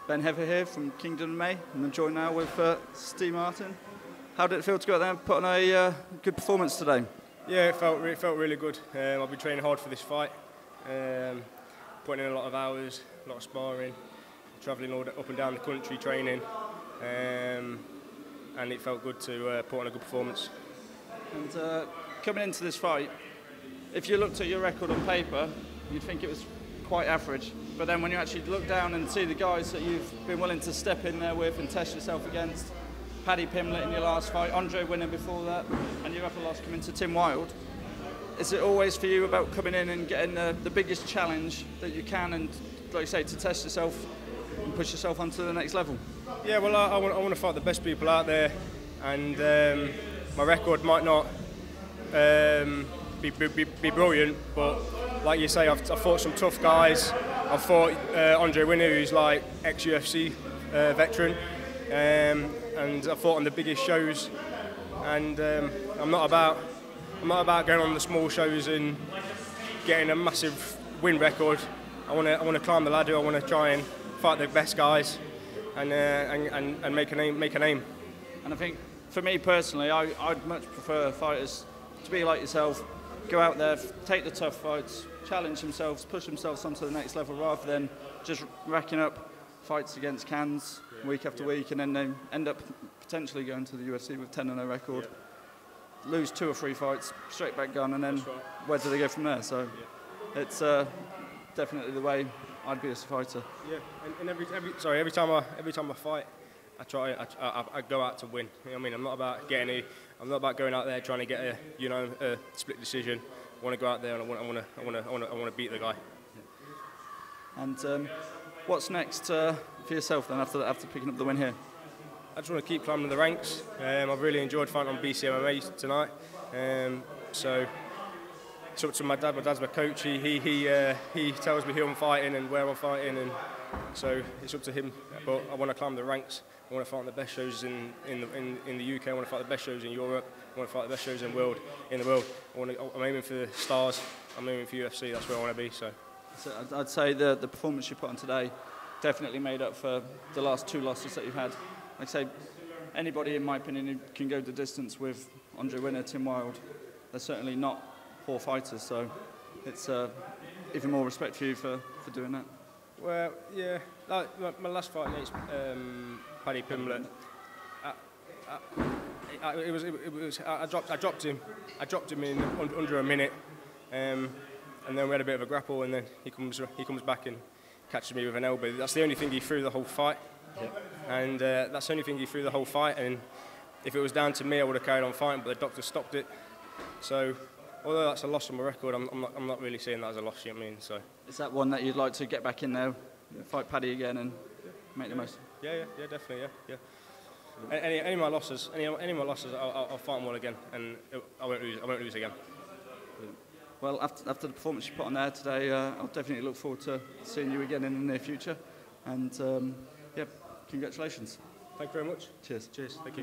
Ben Heather here from BCMMA, and I'm joined now with Steve Martin. How did it feel to go out there and put on a good performance today? Yeah, it felt really good. I've been training hard for this fight, putting in a lot of hours, a lot of sparring, travelling up and down the country training, and it felt good to put on a good performance. And coming into this fight, if you looked at your record on paper, you'd think it was quite average. But then when you actually look down and see the guys that you've been willing to step in there with and test yourself against, Paddy Pimblett in your last fight, Andre winner before that, and your upper loss coming to Tim Wilde, is it always for you about coming in and getting the biggest challenge that you can and, like you say, to test yourself and push yourself onto the next level? Yeah, well, I want to fight the best people out there, and my record might not be brilliant, but like you say, I've fought some tough guys. I've fought Andre Winner, who's like ex-UFC veteran, and I've fought on the biggest shows. And I'm not about going on the small shows and getting a massive win record. I want to climb the ladder. I want to try and fight the best guys and make a name. And I think for me personally, I'd much prefer fighters to be like yourself, go out there, take the tough fights, challenge themselves, push themselves onto the next level, rather than just racking up fights against cans week after week, and then they end up potentially going to the UFC with 10-0 record, lose 2 or 3 fights, straight back gun, and then where do they go from there? So it's definitely the way I'd be as a fighter. Yeah, and every time I fight, I go out to win. You know what I mean? I'm not about going out there trying to get a split decision. I want to go out there and I want to beat the guy. And what's next for yourself then after picking up the win here? I just want to keep climbing the ranks. I've really enjoyed fighting on BCMMA tonight. So it's up to my dad. My dad's my coach. He tells me who I'm fighting and where I'm fighting, and so it's up to him. But I want to climb the ranks. I want to fight on the best shows in the UK. I want to fight the best shows in Europe. I want to fight the best shows in the world. I'm aiming for the stars. I'm aiming for UFC. That's where I want to be. So I'd say the performance you put on today definitely made up for the last 2 losses that you've had. Like I say, anybody, in my opinion, who can go the distance with Andre Winner, Tim Wilde, they're certainly not poor fighters. So it's even more respect for you for doing that. Well, yeah, like my last fight against Paddy Pimblett, I dropped him in under a minute, and then we had a bit of a grapple, and then he comes back and catches me with an elbow. That's the only thing he threw the whole fight, and that's the only thing he threw the whole fight. And if it was down to me, I would have carried on fighting, but the doctor stopped it. So although that's a loss on my record, I'm not really seeing that as a loss. You know what I mean? So is that one that you'd like to get back in there, fight Paddy again, and make the most? Yeah, definitely, yeah. Any of my losses, I'll fight them all again, and I won't lose again. Well, after the performance you put on there today, I'll definitely look forward to seeing you again in the near future. And yeah, congratulations. Thank you very much. Cheers. Thank you.